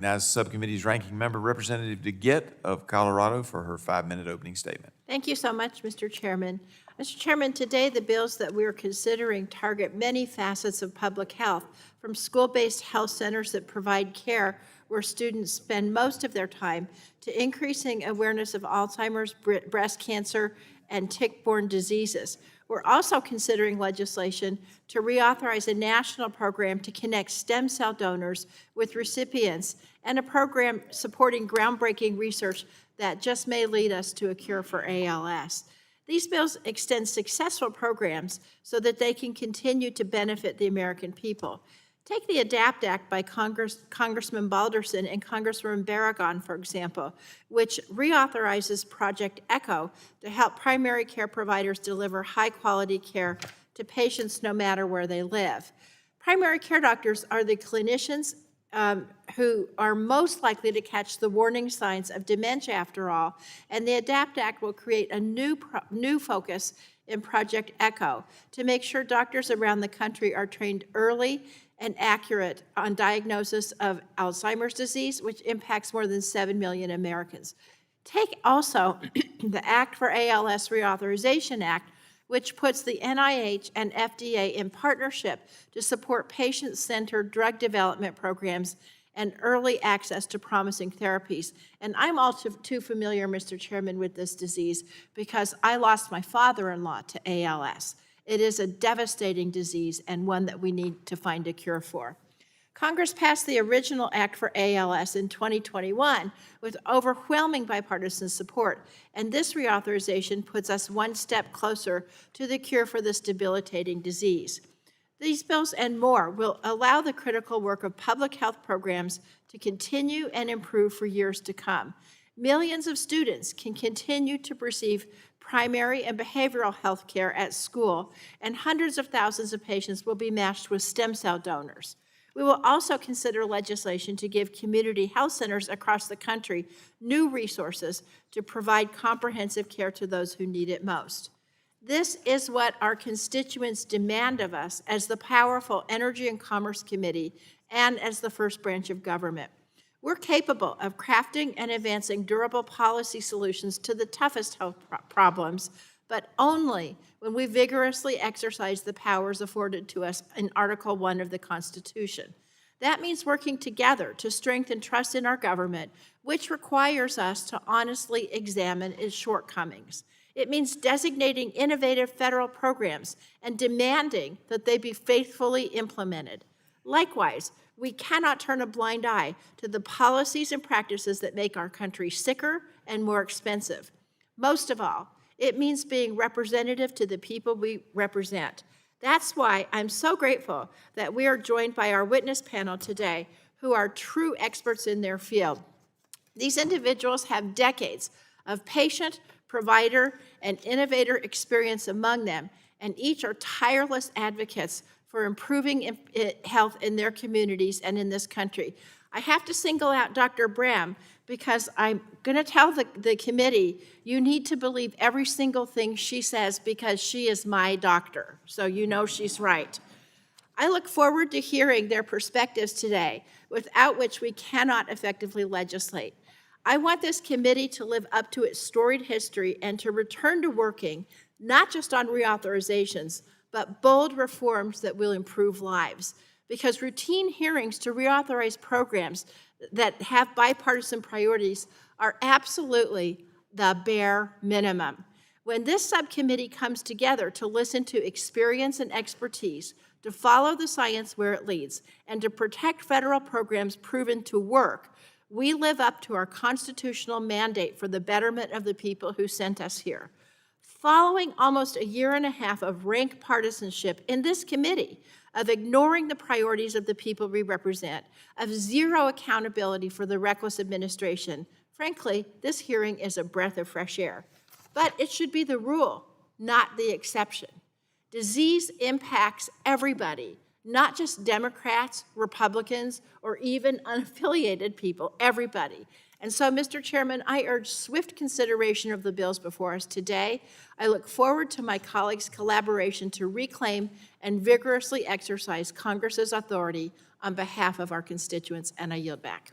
Now, Subcommittee's Ranking Member, Representative DeGette of Colorado, for her 5-minute opening statement. Thank you so much, Mr. Chairman. Mr. Chairman, today the bills that we are considering target many facets of public health, from school-based health centers that provide care where students spend most of their time, to increasing awareness of Alzheimer's, breast cancer, and tick-borne diseases. We're also considering legislation to reauthorize a national program to connect stem cell donors with recipients, and a program supporting groundbreaking research that just may lead us to a cure for ALS. These bills extend successful programs so that they can continue to benefit the American people. Take the ADAPT Act by Congressman Balderson and Congresswoman Barragan, for example, which reauthorizes Project ECHO to help primary care providers deliver high-quality care to patients no matter where they live. Primary care doctors are the clinicians who are most likely to catch the warning signs of dementia, after all, and the ADAPT Act will create a new focus in Project ECHO to make sure doctors around the country are trained early and accurate on diagnosis of Alzheimer's disease, which impacts more than 7 million Americans. Take also the Act for ALS Reauthorization Act, which puts the NIH and FDA in partnership to support patient-centered drug development programs and early access to promising therapies. And I'm all too familiar, Mr. Chairman, with this disease because I lost my father-in-law to ALS. It is a devastating disease and one that we need to find a cure for. Congress passed the original Act for ALS in 2021 with overwhelming bipartisan support, and this reauthorization puts us one step closer to the cure for this debilitating disease. These bills and more will allow the critical work of public health programs to continue and improve for years to come. Millions of students can continue to receive primary and behavioral health care at school, and hundreds of thousands of patients will be matched with stem cell donors. We will also consider legislation to give community health centers across the country new resources to provide comprehensive care to those who need it most. This is what our constituents demand of us as the powerful Energy and Commerce Committee and as the first branch of government. We're capable of crafting and advancing durable policy solutions to the toughest health problems, but only when we vigorously exercise the powers afforded to us in Article 1 of the Constitution. That means working together to strengthen trust in our government, which requires us to honestly examine its shortcomings. It means designating innovative federal programs and demanding that they be faithfully implemented. Likewise, we cannot turn a blind eye to the policies and practices that make our country sicker and more expensive. Most of all, it means being representative to the people we represent. That's why I'm so grateful that we are joined by our witness panel today, who are true experts in their field. These individuals have decades of patient, provider, and innovator experience among them, and each are tireless advocates for improving health in their communities and in this country. I have to single out Dr. Bram because I'm going to tell the committee, you need to believe every single thing she says because she is my doctor, so you know she's right. I look forward to hearing their perspectives today, without which we cannot effectively legislate. I want this committee to live up to its storied history and to return to working not just on reauthorizations, but bold reforms that will improve lives. Because routine hearings to reauthorize programs that have bipartisan priorities are absolutely the bare minimum. When this subcommittee comes together to listen to experience and expertise, to follow the science where it leads, and to protect federal programs proven to work, we live up to our constitutional mandate for the betterment of the people who sent us here. Following almost a year and a half of rank partisanship in this committee, of ignoring the priorities of the people we represent, of zero accountability for the reckless administration, frankly, this hearing is a breath of fresh air. But it should be the rule, not the exception. Disease impacts everybody, not just Democrats, Republicans, or even unaffiliated people, everybody. And so, Mr. Chairman, I urge swift consideration of the bills before us today. I look forward to my colleagues' collaboration to reclaim and vigorously exercise Congress's authority on behalf of our constituents, and I yield back.